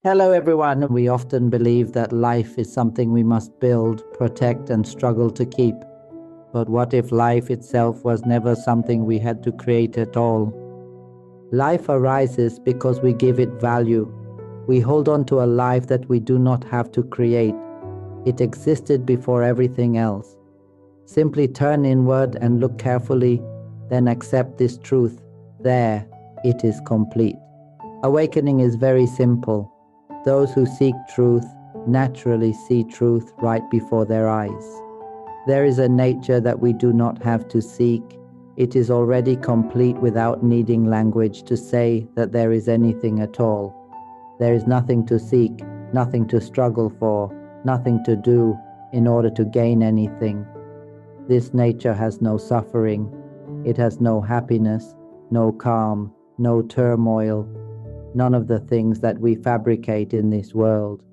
Hello, everyone. We often believe that life is something we must build, protect, and struggle to keep. But what if life itself was never something we had to create at all? Life arises because we give it value. We hold on to a life that we do not have to create. It existed before everything else. Simply turn inward and look carefully, then accept this truth. There, it is complete. Awakening is very simple. Those who seek truth naturally see truth right before their eyes. There is a nature that we do not have to seek. It is already complete without needing language to say that there is anything at all. There is nothing to seek, nothing to struggle for, nothing to do in order to gain anything. This nature has no suffering. It has no happiness, no calm, no turmoil, none of the things that we fabricate in this world.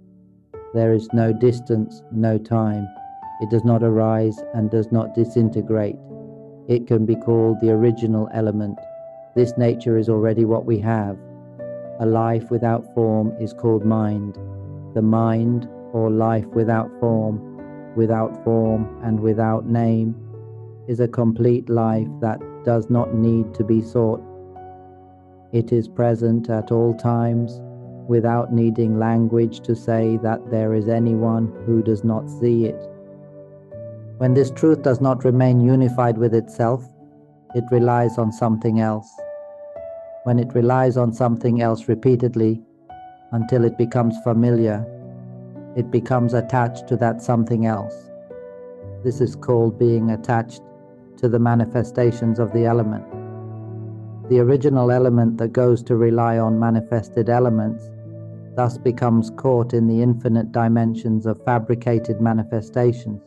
There is no distance, no time. It does not arise and does not disintegrate. It can be called the original element. This nature is already what we have. A life without form is called mind. The mind, or life without form and without name, is a complete life that does not need to be sought. It is present at all times, without needing language to say that there is anyone who does not see it. When this truth does not remain unified with itself, it relies on something else. When it relies on something else repeatedly, until it becomes familiar, it becomes attached to that something else. This is called being attached to the manifestations of the element. The original element that goes to rely on manifested elements thus becomes caught in the infinite dimensions of fabricated manifestations.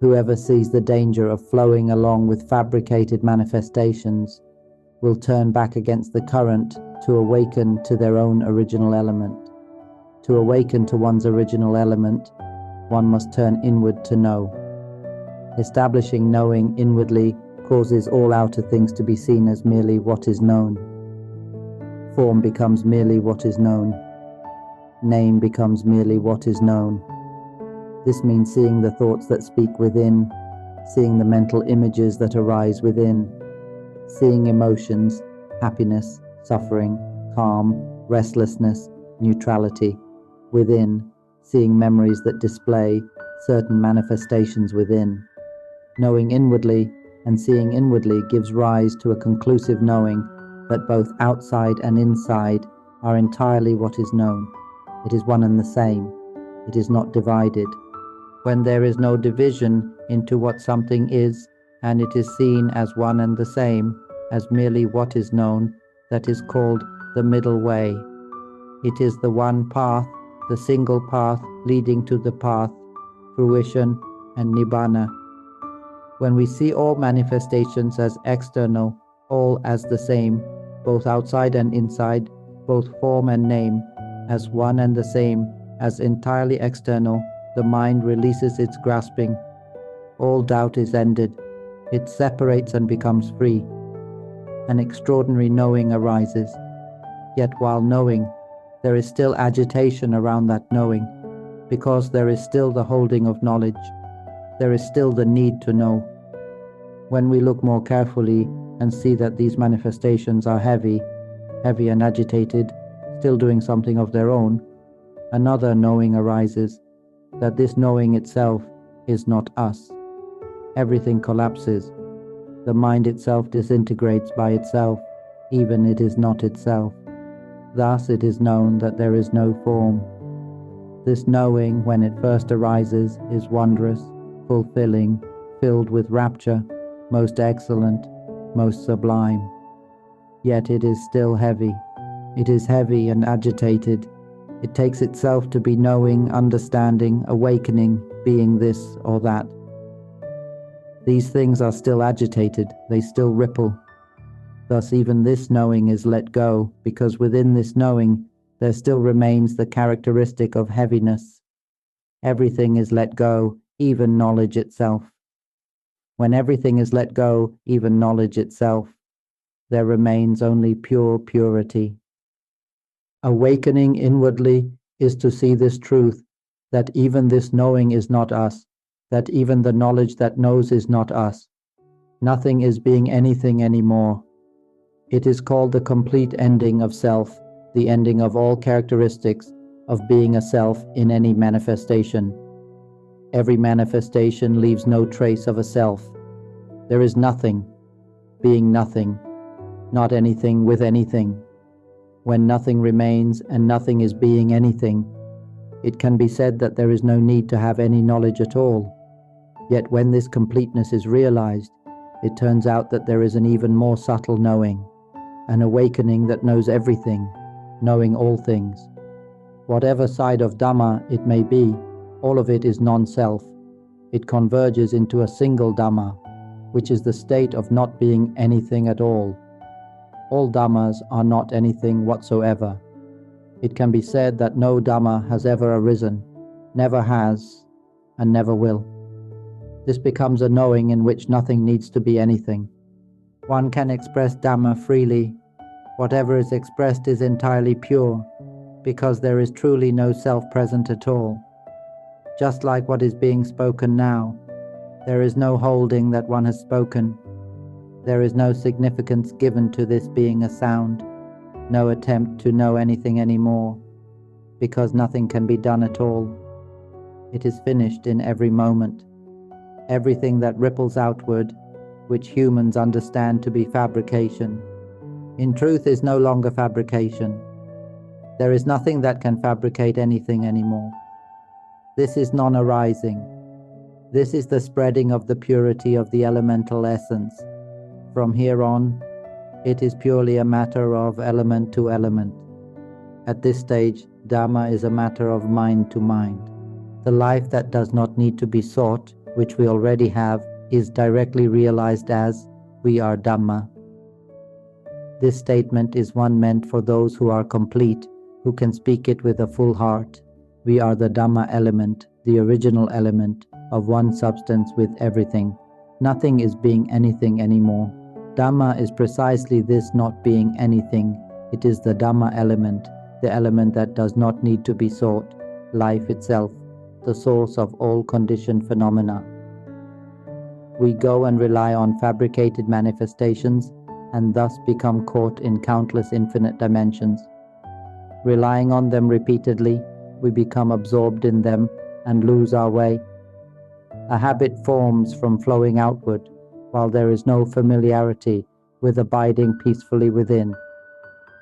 Whoever sees the danger of flowing along with fabricated manifestations will turn back against the current to awaken to their own original element. To awaken to one's original element, one must turn inward to know. Establishing knowing inwardly causes all outer things to be seen as merely what is known. Form becomes merely what is known. Name becomes merely what is known. This means seeing the thoughts that speak within, seeing the mental images that arise within, seeing emotions, happiness, suffering, calm, restlessness, neutrality within, seeing memories that display certain manifestations within. Knowing inwardly and seeing inwardly gives rise to a conclusive knowing that both outside and inside are entirely what is known. It is one and the same. It is not divided. When there is no division into what something is, and it is seen as one and the same, as merely what is known, that is called the middle way. It is the one path, the single path leading to the path, fruition, and nibbana. When we see all manifestations as external, all as the same, both outside and inside, both form and name, as one and the same, as entirely external, the mind releases its grasping. All doubt is ended. It separates and becomes free. An extraordinary knowing arises. Yet while knowing, there is still agitation around that knowing, because there is still the holding of knowledge. There is still the need to know. When we look more carefully and see that these manifestations are heavy and agitated, still doing something of their own, another knowing arises, that this knowing itself is not us. Everything collapses. The mind itself disintegrates by itself, even it is not itself. Thus it is known that there is no form. This knowing, when it first arises, is wondrous, fulfilling, filled with rapture, most excellent, most sublime. Yet it is still heavy. It is heavy and agitated. It takes itself to be knowing, understanding, awakening, being this or that. These things are still agitated, they still ripple. Thus even this knowing is let go, because within this knowing there still remains the characteristic of heaviness. Everything is let go, even knowledge itself. When everything is let go, even knowledge itself, there remains only pure purity. Awakening inwardly is to see this truth, that even this knowing is not us, that even the knowledge that knows is not us. Nothing is being anything anymore. It is called the complete ending of self, the ending of all characteristics of being a self in any manifestation. Every manifestation leaves no trace of a self. There is nothing, being nothing, not anything with anything. When nothing remains and nothing is being anything, it can be said that there is no need to have any knowledge at all. Yet when this completeness is realized, it turns out that there is an even more subtle knowing, an awakening that knows everything, knowing all things. Whatever side of Dhamma it may be, all of it is non-self. It converges into a single Dhamma, which is the state of not being anything at all. All Dhammas are not anything whatsoever. It can be said that no Dhamma has ever arisen, never has, and never will. This becomes a knowing in which nothing needs to be anything. One can express Dhamma freely. Whatever is expressed is entirely pure, because there is truly no self present at all. Just like what is being spoken now, there is no holding that one has spoken. There is no significance given to this being a sound, no attempt to know anything anymore, because nothing can be done at all. It is finished in every moment. Everything that ripples outward, which humans understand to be fabrication, in truth is no longer fabrication. There is nothing that can fabricate anything anymore. This is non-arising. This is the spreading of the purity of the elemental essence. From here on, it is purely a matter of element to element. At this stage, Dhamma is a matter of mind to mind. The life that does not need to be sought, which we already have, is directly realized as we are Dhamma. This statement is one meant for those who are complete, who can speak it with a full heart. We are the Dhamma element, the original element of one substance with everything. Nothing is being anything anymore. Dhamma is precisely this not being anything. It is the Dhamma element, the element that does not need to be sought, life itself, the source of all conditioned phenomena. We go and rely on fabricated manifestations and thus become caught in countless infinite dimensions. Relying on them repeatedly, we become absorbed in them and lose our way. A habit forms from flowing outward, while there is no familiarity with abiding peacefully within.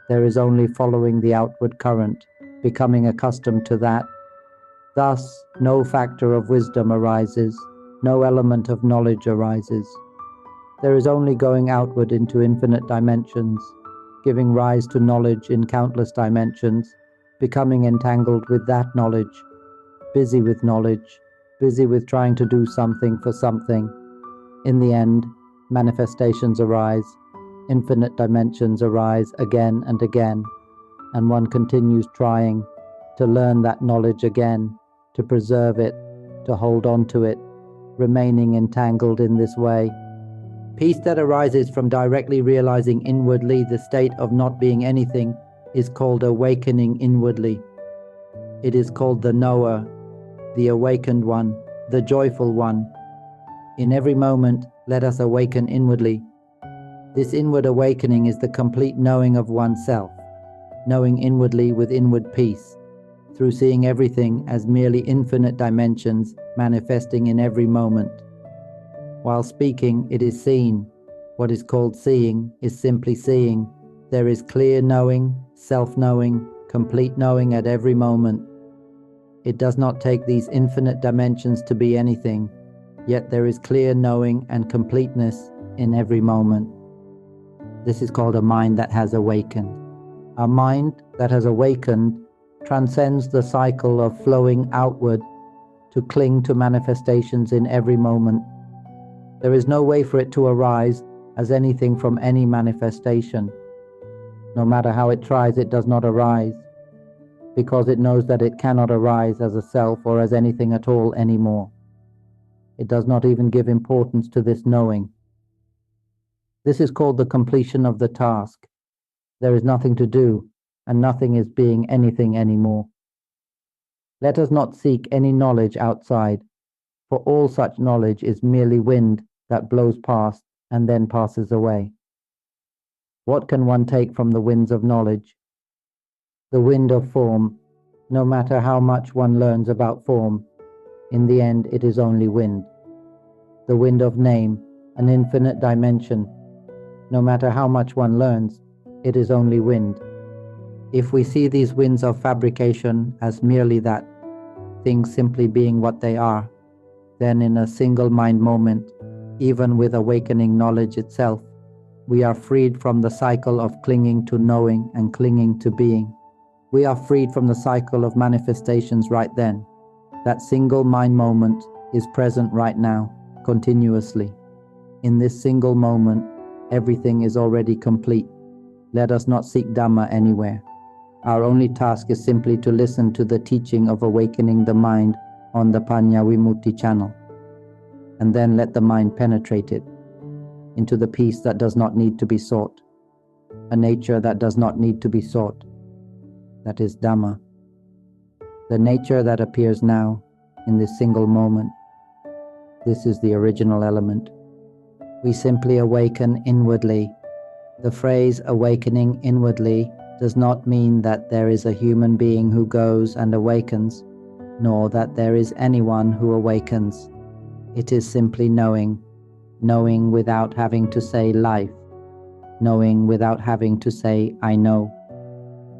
There is only following the outward current, becoming accustomed to that. Thus, no factor of wisdom arises, no element of knowledge arises. There is only going outward into infinite dimensions, giving rise to knowledge in countless dimensions, becoming entangled with that knowledge, busy with knowledge, busy with trying to do something for something. In the end, manifestations arise, infinite dimensions arise again and again, and one continues trying to learn that knowledge again, to preserve it, to hold on to it, remaining entangled in this way. Peace that arises from directly realizing inwardly the state of not being anything is called awakening inwardly. It is called the knower, the awakened one, the joyful one. In every moment, let us awaken inwardly. This inward awakening is the complete knowing of oneself, knowing inwardly with inward peace, through seeing everything as merely infinite dimensions manifesting in every moment. While speaking, it is seen. What is called seeing is simply seeing. There is clear knowing, self-knowing, complete knowing at every moment. It does not take these infinite dimensions to be anything, yet there is clear knowing and completeness in every moment. This is called a mind that has awakened. A mind that has awakened transcends the cycle of flowing outward to cling to manifestations in every moment. There is no way for it to arise as anything from any manifestation. No matter how it tries, it does not arise, because it knows that it cannot arise as a self or as anything at all anymore. It does not even give importance to this knowing. This is called the completion of the task. There is nothing to do, and nothing is being anything anymore. Let us not seek any knowledge outside, for all such knowledge is merely wind that blows past and then passes away. What can one take from the winds of knowledge? The wind of form. No matter how much one learns about form, in the end it is only wind. The wind of name, an infinite dimension. No matter how much one learns, it is only wind. If we see these winds of fabrication as merely that, things simply being what they are, then in a single mind moment, even with awakening knowledge itself, we are freed from the cycle of clinging to knowing and clinging to being. We are freed from the cycle of manifestations right then. That single mind moment is present right now, continuously. In this single moment, everything is already complete. Let us not seek Dhamma anywhere. Our only task is simply to listen to the teaching of awakening the mind on the Panya Vimutti channel, and then let the mind penetrate it into the peace that does not need to be sought, a nature that does not need to be sought. That is Dhamma, the nature that appears now in this single moment. This is the original element. We simply awaken inwardly. The phrase awakening inwardly does not mean that there is a human being who goes and awakens, nor that there is anyone who awakens. It is simply knowing, knowing without having to say life, knowing without having to say I know.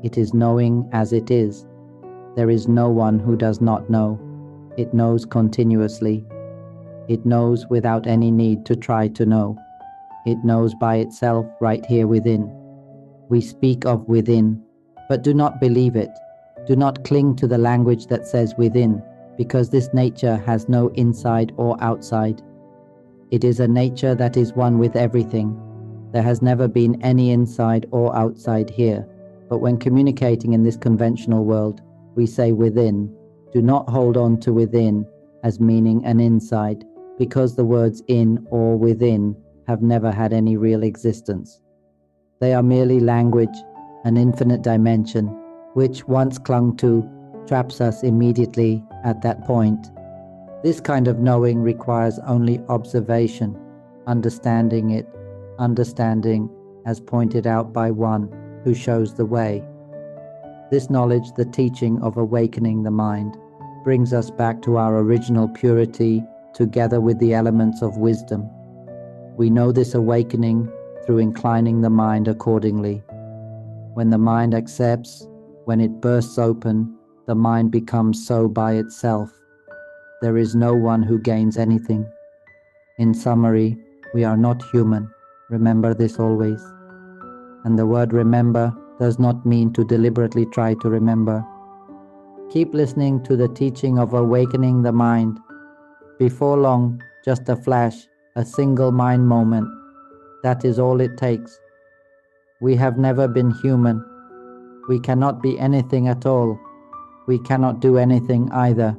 It is knowing as it is. There is no one who does not know. It knows continuously. It knows without any need to try to know. It knows by itself right here within. We speak of within, but do not believe it. Do not cling to the language that says within, because this nature has no inside or outside. It is a nature that is one with everything. There has never been any inside or outside here, but when communicating in this conventional world, we say within. Do not hold on to within as meaning an inside, because the words in or within have never had any real existence. They are merely language, an infinite dimension, which once clung to, traps us immediately at that point. This kind of knowing requires only observation, understanding it, understanding as pointed out by one who shows the way. This knowledge, the teaching of awakening the mind, brings us back to our original purity together with the elements of wisdom. We know this awakening through inclining the mind accordingly. When the mind accepts, when it bursts open, the mind becomes so by itself. There is no one who gains anything. In summary, we are not human. Remember this always. And the word remember does not mean to deliberately try to remember. Keep listening to the teaching of awakening the mind. Before long, just a flash, a single mind moment. That is all it takes. We have never been human. We cannot be anything at all. We cannot do anything either.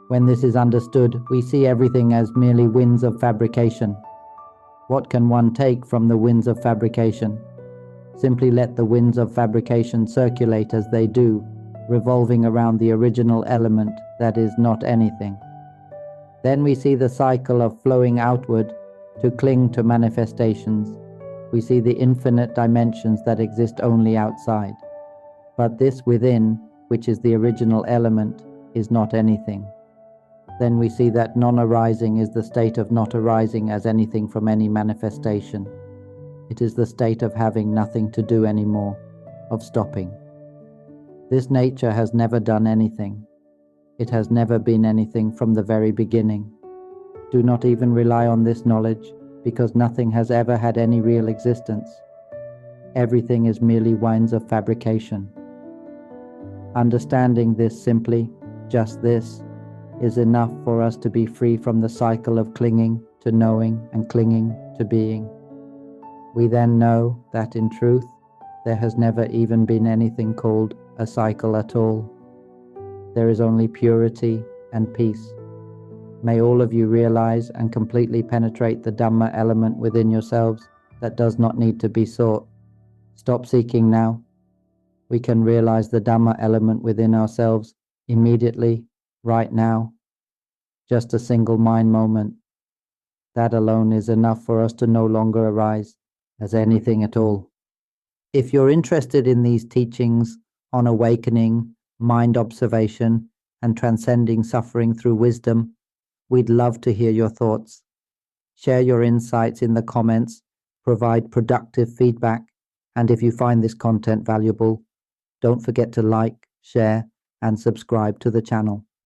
When this is understood, we see everything as merely winds of fabrication. What can one take from the winds of fabrication? Simply let the winds of fabrication circulate as they do, revolving around the original element that is not anything. Then we see the cycle of flowing outward to cling to manifestations. We see the infinite dimensions that exist only outside. But this within, which is the original element, is not anything. Then we see that non-arising is the state of not arising as anything from any manifestation. It is the state of having nothing to do anymore, of stopping. This nature has never done anything. It has never been anything from the very beginning. Do not even rely on this knowledge, because nothing has ever had any real existence. Everything is merely winds of fabrication. Understanding this simply, just this, is enough for us to be free from the cycle of clinging to knowing and clinging to being. We then know that in truth, there has never even been anything called a cycle at all. There is only purity and peace. May all of you realize and completely penetrate the Dhamma element within yourselves that does not need to be sought. Stop seeking now. we can realize the Dhamma element within ourselves immediately, right now, just a single mind moment. That alone is enough for us to no longer arise as anything at all. If you're interested in these teachings on awakening, mind observation, and transcending suffering through wisdom, we'd love to hear your thoughts. Share your insights in the comments, provide productive feedback, and if you find this content valuable, don't forget to like, share, and subscribe to the channel.